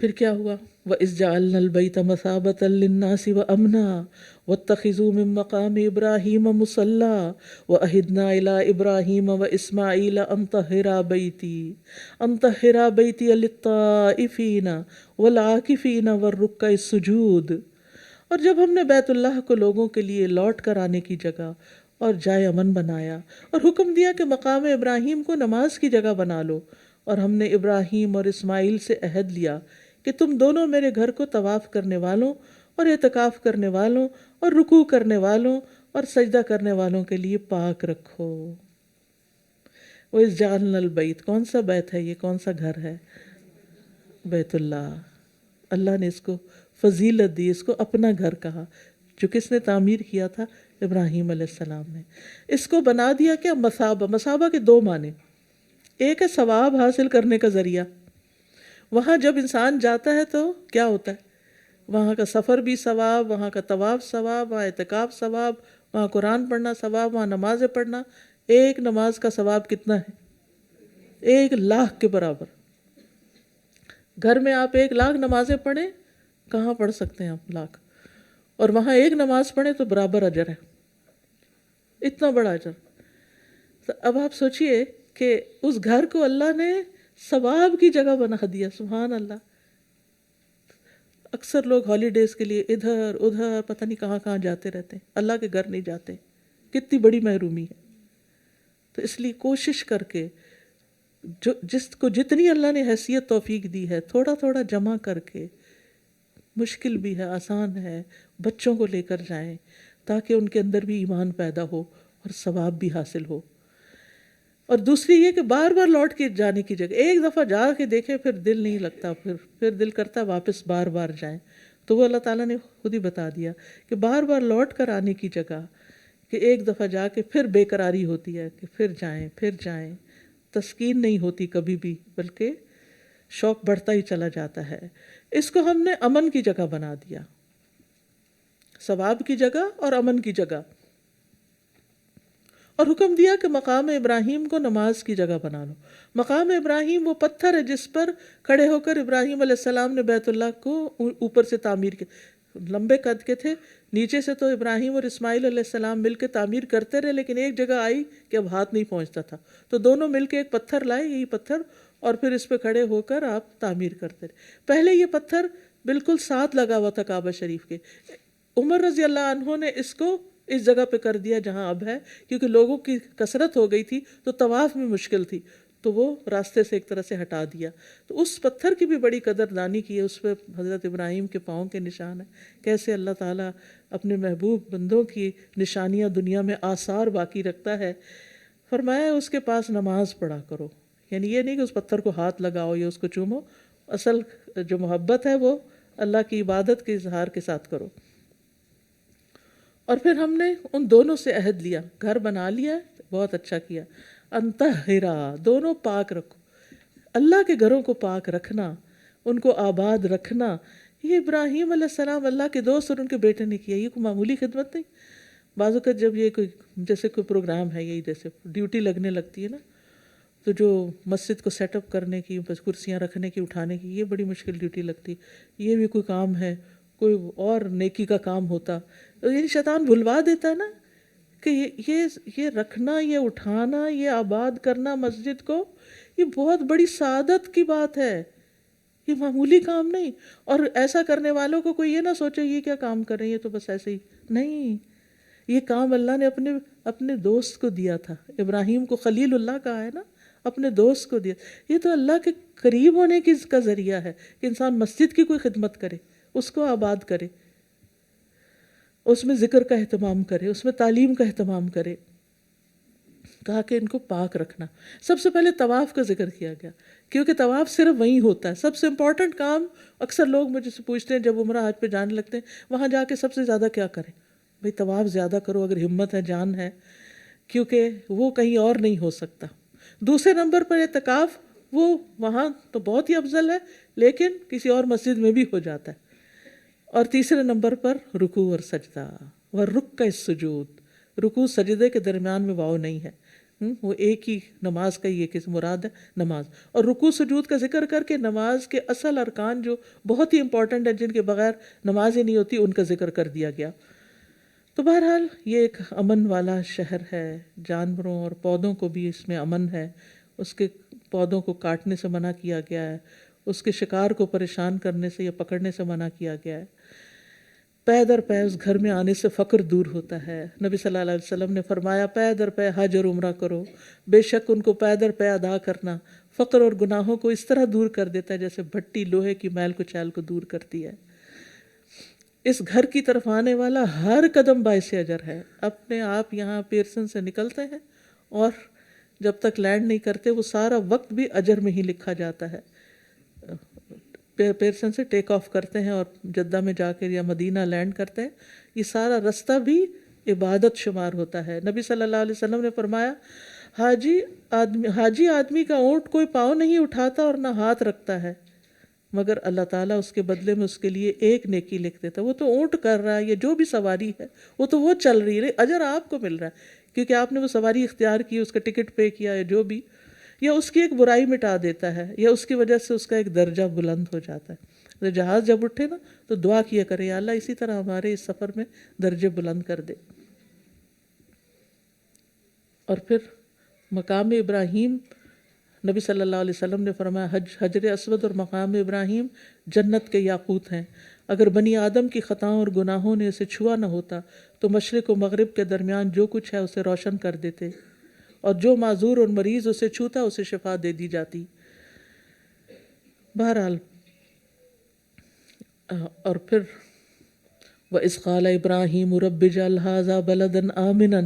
پھر کیا ہوا؟ وَإِذْ جَعَلْنَا الْبَيْتَ مَثَابَةً لِلنَّاسِ وَأَمْنًا وَاتَّخِذُوا مِن مَّقَامِ إِبْرَاهِيمَ مُصَلًّى وَأَهِدْنَا إِلَىٰ إِبْرَاهِيمَ وَإِسْمَاعِيلَ أَن طَهِّرَا بَيْتِيَ لِلطَّائِفِينَ وَالْعَاكِفِينَ وَالرُّكَّعِ السُّجُودِ۔ اور جب ہم نے بیت اللہ کو لوگوں کے لیے لوٹ کر آنے کی جگہ اور جائے امن بنایا اور حکم دیا کہ مقام ابراہیم کو نماز کی جگہ بنا لو، اور ہم نے ابراہیم اور اسماعیل سے عہد لیا کہ تم دونوں میرے گھر کو طواف کرنے والوں اور اعتکاف کرنے والوں اور رکوع کرنے والوں اور سجدہ کرنے والوں کے لیے پاک رکھو۔ وَإِذْ جَعَلْنَا الْبَيْتَ، کون سا بیت ہے یہ؟ کون سا گھر ہے؟ بیت اللہ۔ اللہ نے اس کو فضیلت دی، اس کو اپنا گھر کہا، جو کس نے تعمیر کیا تھا؟ ابراہیم علیہ السلام نے۔ اس کو بنا دیا کیا؟ مثابہ۔ مثابہ کے دو معنی، ایک ہے ثواب حاصل کرنے کا ذریعہ، وہاں جب انسان جاتا ہے تو کیا ہوتا ہے؟ وہاں کا سفر بھی ثواب، وہاں کا طواف ثواب، وہاں اعتکاف ثواب، وہاں قرآن پڑھنا ثواب، وہاں نمازیں پڑھنا۔ ایک نماز کا ثواب کتنا ہے؟ 1,00,000 کے برابر۔ گھر میں آپ 1,00,000 نمازیں پڑھیں، کہاں پڑھ سکتے ہیں آپ لاکھ؟ اور وہاں ایک نماز پڑھیں تو برابر اجر ہے، اتنا بڑا اجر۔ تو اب آپ سوچئے کہ اس گھر کو اللہ نے ثواب کی جگہ بنا دیا، سبحان اللہ۔ اکثر لوگ ہالیڈیز کے لیے ادھر ادھر پتہ نہیں کہاں کہاں جاتے رہتے ہیں، اللہ کے گھر نہیں جاتے، کتنی بڑی محرومی ہے۔ تو اس لیے کوشش کر کے جس کو جتنی اللہ نے حیثیت توفیق دی ہے، تھوڑا تھوڑا جمع کر کے، مشکل بھی ہے آسان ہے، بچوں کو لے کر جائیں تاکہ ان کے اندر بھی ایمان پیدا ہو اور ثواب بھی حاصل ہو۔ اور دوسری یہ کہ بار بار لوٹ کے جانے کی جگہ، ایک دفعہ جا کے دیکھیں پھر دل نہیں لگتا، پھر دل کرتا واپس بار بار جائیں۔ تو وہ اللہ تعالیٰ نے خود ہی بتا دیا کہ بار بار لوٹ کر آنے کی جگہ، کہ ایک دفعہ جا کے پھر بے قراری ہوتی ہے کہ پھر جائیں، تسکین نہیں ہوتی کبھی بھی، بلکہ شوق بڑھتا ہی چلا جاتا ہے۔ اس کو ہم نے امن کی جگہ بنا دیا، ثواب کی جگہ اور امن کی جگہ، اور حکم دیا کہ مقام ابراہیم کو نماز کی جگہ بنا لو۔ مقام ابراہیم وہ پتھر ہے جس پر کھڑے ہو کر ابراہیم علیہ السلام نے بیت اللہ کو اوپر سے تعمیر کیا۔ لمبے قد کے تھے، نیچے سے تو ابراہیم اور اسماعیل علیہ السلام مل کے تعمیر کرتے رہے، لیکن ایک جگہ آئی کہ اب ہاتھ نہیں پہنچتا تھا، تو دونوں مل کے ایک پتھر لائے، یہی پتھر، اور پھر اس پہ کھڑے ہو کر آپ تعمیر کرتے رہے۔ پہلے یہ پتھر بالکل ساتھ لگا ہوا تھا کعبہ شریف کے، عمر رضی اللہ عنہ نے اس کو اس جگہ پہ کر دیا جہاں اب ہے، کیونکہ لوگوں کی کثرت ہو گئی تھی تو طواف میں مشکل تھی، تو وہ راستے سے ایک طرح سے ہٹا دیا۔ تو اس پتھر کی بھی بڑی قدردانی کی ہے، اس پہ حضرت ابراہیم کے پاؤں کے نشان ہیں، کیسے اللہ تعالیٰ اپنے محبوب بندوں کی نشانیاں دنیا میں آثار باقی رکھتا ہے۔ فرمایا اس کے پاس نماز پڑھا کرو، یعنی یہ نہیں کہ اس پتھر کو ہاتھ لگاؤ یا اس کو چومو، اصل جو محبت ہے وہ اللہ کی عبادت کے اظہار کے ساتھ کرو۔ اور پھر ہم نے ان دونوں سے عہد لیا، گھر بنا لیا، بہت اچھا کیا، انطہرا، دونوں پاک رکھو۔ اللہ کے گھروں کو پاک رکھنا، ان کو آباد رکھنا، یہ ابراہیم علیہ السلام اللہ کے دوست اور ان کے بیٹے نے کیا، یہ کوئی معمولی خدمت نہیں۔ بعض اوقات جب یہ کوئی جیسے کوئی پروگرام ہے، یہی جیسے ڈیوٹی لگنے لگتی ہے نا، تو جو مسجد کو سیٹ اپ کرنے کی، بس کرسیاں رکھنے کی، اٹھانے کی، یہ بڑی مشکل ڈیوٹی لگتی، یہ بھی کوئی کام ہے، کوئی اور نیکی کا کام ہوتا، یعنی شیطان بھلوا دیتا ہے نا کہ یہ رکھنا، یہ اٹھانا، یہ آباد کرنا مسجد کو، یہ بہت بڑی سعادت کی بات ہے، یہ معمولی کام نہیں۔ اور ایسا کرنے والوں کو کوئی یہ نہ سوچے یہ کیا کام کر رہے ہیں، یہ تو بس ایسے ہی نہیں، یہ کام اللہ نے اپنے دوست کو دیا تھا۔ ابراہیم کو خلیل اللہ کہا ہے نا، اپنے دوست کو دیا۔ یہ تو اللہ کے قریب ہونے کا ذریعہ ہے کہ انسان مسجد کی کوئی خدمت کرے، اس کو آباد کرے، اس میں ذکر کا اہتمام کرے، اس میں تعلیم کا اہتمام کرے۔ کہا کہ ان کو پاک رکھنا۔ سب سے پہلے طواف کا ذکر کیا گیا، کیونکہ طواف صرف وہیں ہوتا ہے، سب سے امپورٹنٹ کام۔ اکثر لوگ مجھ سے پوچھتے ہیں جب عمرہ حج پہ جانے لگتے ہیں، وہاں جا کے سب سے زیادہ کیا کریں؟ بھئی طواف زیادہ کرو اگر ہمت ہے، جان ہے، کیونکہ وہ کہیں اور نہیں ہو سکتا۔ دوسرے نمبر پر اعتکاف، وہ وہاں تو بہت ہی افضل ہے، لیکن کسی اور مسجد میں بھی ہو جاتا ہے۔ اور تیسرے نمبر پر رکوع اور سجدہ، والرکع السجود، رکوع سجدے کے درمیان میں واو نہیں ہے، وہ ایک ہی نماز کا ہی ایک ہی مراد ہے نماز. اور رکوع سجود کا ذکر کر کے نماز کے اصل ارکان جو بہت ہی امپورٹنٹ ہیں، جن کے بغیر نماز ہی نہیں ہوتی، ان کا ذکر کر دیا گیا. تو بہرحال یہ ایک امن والا شہر ہے. جانوروں اور پودوں کو بھی اس میں امن ہے. اس کے پودوں کو کاٹنے سے منع کیا گیا ہے، اس کے شکار کو پریشان کرنے سے یا پکڑنے سے منع کیا گیا ہے. پے در پے اس گھر میں آنے سے فقر دور ہوتا ہے. نبی صلی اللہ علیہ وسلم نے فرمایا پے در پے حج اور عمرہ کرو، بے شک ان کو پے در پے ادا کرنا فقر اور گناہوں کو اس طرح دور کر دیتا ہے جیسے بھٹی لوہے کی میل کچیل کو دور کرتی ہے. اس گھر کی طرف آنے والا ہر قدم باعث اجر ہے. اپنے آپ یہاں پیرسن سے نکلتے ہیں اور جب تک لینڈ نہیں کرتے وہ سارا وقت بھی اجر میں ہی لکھا جاتا ہے. پیرسن سے ٹیک آف کرتے ہیں اور جدہ میں جا کے یا مدینہ لینڈ کرتے ہیں، یہ سارا رستہ بھی عبادت شمار ہوتا ہے. نبی صلی اللہ علیہ وسلم نے فرمایا حاجی آدمی کا اونٹ کوئی پاؤں نہیں اٹھاتا اور نہ ہاتھ رکھتا ہے مگر اللہ تعالیٰ اس کے بدلے میں اس کے لیے ایک نیکی لکھ دیتا ہے. وہ تو اونٹ کر رہا ہے یا جو بھی سواری ہے وہ چل رہی ہے، اجر آپ کو مل رہا ہے کیونکہ آپ نے وہ سواری اختیار کی، اس کا ٹکٹ پے کیا یا جو بھی، یا اس کی ایک برائی مٹا دیتا ہے یا اس کی وجہ سے اس کا ایک درجہ بلند ہو جاتا ہے. تو جہاز جب اٹھے نا تو دعا کیا کرے یا اللہ اسی طرح ہمارے اس سفر میں درجے بلند کر دے. اور پھر مقام ابراہیم، نبی صلی اللہ علیہ وسلم نے فرمایا حجر اسود اور مقام ابراہیم جنت کے یاقوت ہیں. اگر بنی آدم کی خطاؤں اور گناہوں نے اسے چھوا نہ ہوتا تو مشرق و مغرب کے درمیان جو کچھ ہے اسے روشن کر دیتے، اور جو معذور اور مریض اسے چھوتا اسے شفا دے دی جاتی. بہرحال اور پھر وَإِذْ قَالَ إِبْرَاهِيمُ رَبِّ اجْعَلْ هَٰذَا بَلَدًا آمِنًا